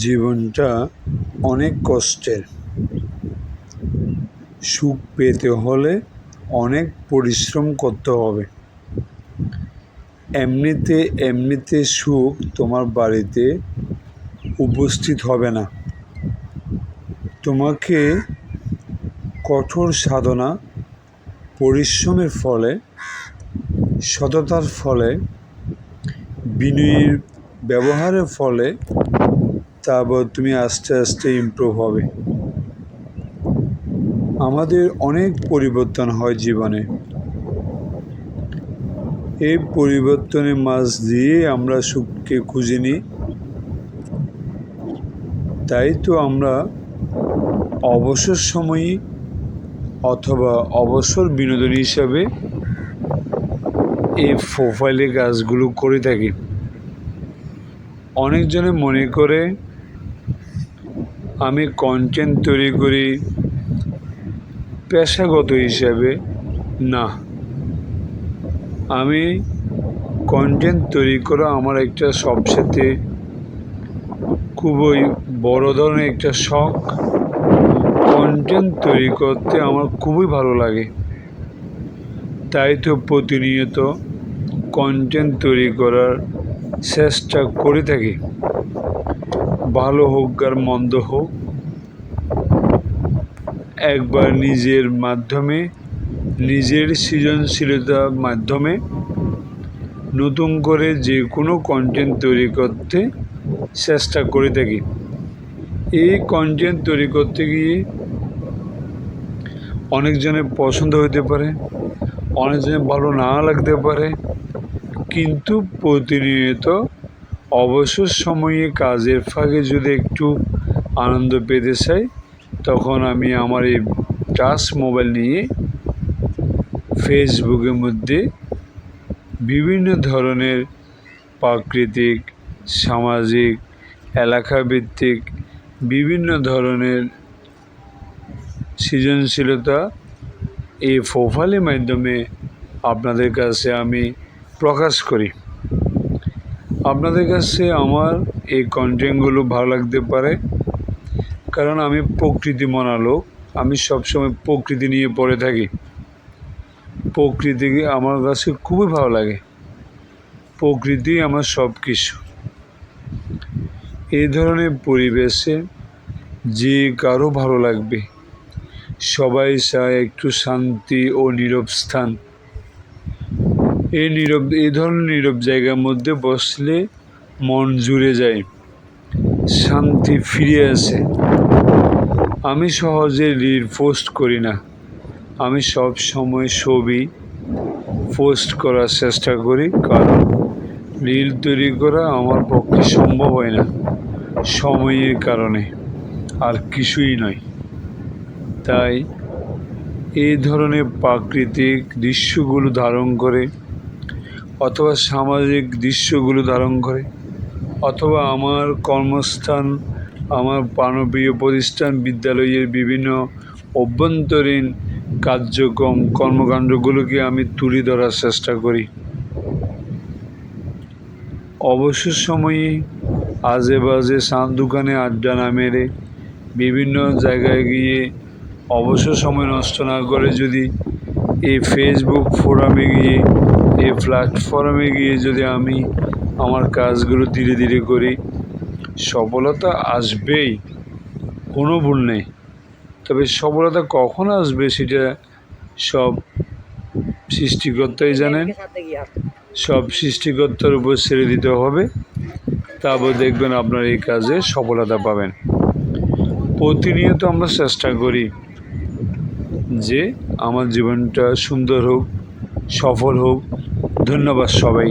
জীবনটা অনেক কষ্টের। সুখ পেতে হলে অনেক পরিশ্রম করতে হবে। এমনিতে সুখ তোমার বাড়িতে উপস্থিত হবে না। তোমাকে কঠোর সাধনা, পরিশ্রমের ফলে, সততার ফলে, বিনয়ীর ব্যবহারের ফলে তারপর তুমি আস্তে আস্তে ইমপ্রুভ হবে। আমাদের অনেক পরিবর্তন হয় জীবনে। এই পরিবর্তনের মাঝ দিয়ে আমরা সুখকে খুঁজে নিই। তাই তো আমরা অবসর সময়ই অথবা অবসর বিনোদন হিসাবে এই প্রোফাইলে কাজগুলো করে থাকি। অনেকজনে মনে করে আমি কন্টেন্ট তৈরি করি পেশাগত হিসাবে। না, আমি কন্টেন্ট তৈরি করা আমার একটা সবচেয়ে খুবই বড় ধরনের একটা শখ। কন্টেন্ট তৈরি করতে আমার খুবই ভালো লাগে। তাই তো প্রতিনিয়ত কন্টেন্ট তৈরি করার চেষ্টা করে থাকি। ভালো হোক আর মন্দ হোক, একবার নিজের মাধ্যমে, নিজের সৃজনশীলতার মাধ্যমে নতুন করে যে কোনো কন্টেন্ট তৈরি করতে চেষ্টা করে থাকি। এই কন্টেন্ট তৈরি করতে গিয়ে অনেকজনের পছন্দ হতে পারে, অনেকজনের ভালো না লাগতে পারে, কিন্তু প্রতিনিয়ত অবসর সময়ে কাজের ফাঁকে যদি একটু আনন্দ পেতে চাই, তখন আমি আমার এই টাচ মোবাইল নিয়ে ফেসবুকের মধ্যে বিভিন্ন ধরনের প্রাকৃতিক, সামাজিক, এলাকাভিত্তিক বিভিন্ন ধরনের সৃজনশীলতা এই প্রোফাইলের মাধ্যমে আপনাদের কাছে আমি প্রকাশ করি। আপনাদের কাছে আমার এই কন্টেন্টগুলো ভালো লাগতে পারে, কারণ আমি প্রকৃতি মনা লোক। আমি সবসময় প্রকৃতি নিয়ে পড়ে থাকি। প্রকৃতিকে আমার কাছে খুবই ভালো লাগে। প্রকৃতি আমার সব কিছু। এই ধরনের পরিবেশে যে কারো ভালো লাগবে। সবাই চায় একটু শান্তি ও নীরব স্থান। এই ধরনের নীরব জায়গার মধ্যে বসলে মন জুড়ে যায়, শান্তি ফিরে আসে। আমি সহজে রিল পোস্ট করি না। আমি সব সময় ছবি পোস্ট করার চেষ্টা করি, কারণ রিল তৈরি করা আমার পক্ষে সম্ভব হয় না সময়ের কারণে, আর কিছুই নয়। তাই এই ধরনের প্রাকৃতিক দৃশ্যগুলো ধারণ করে, অথবা সামাজিক দৃশ্যগুলো ধারণ করে, অথবা আমার কর্মস্থান, আমার প্রাণপ্রিয় প্রতিষ্ঠান, বিদ্যালয়ের বিভিন্ন অভ্যন্তরীণ কার্যক্রম, কর্মকাণ্ডগুলোকে আমি তুলে ধরার চেষ্টা করি। অবসর সময়ে আজে বাজে চাঁদ দোকানে আড্ডা না মেরে, বিভিন্ন জায়গায় গিয়ে অবসর সময় নষ্ট না করে যদি এই ফেসবুক ফোরামে গিয়ে, এই প্ল্যাটফর্মে গিয়ে যদি আমি আমার কাজগুলো ধীরে ধীরে করি, সফলতা আসবেই, কোনো ভুল নেই। তবে সফলতা কখন আসবে সেটা সব সৃষ্টিকর্তাই জানেন। সব সৃষ্টিকর্তার উপর ছেড়ে দিতে হবে, তারপর দেখবেন আপনার এই কাজে সফলতা পাবেন। প্রতিনিয়ত আমরা চেষ্টা করি যে আমার জীবনটা সুন্দর হোক, সফল হোক। ধন্যবাদ সবাই।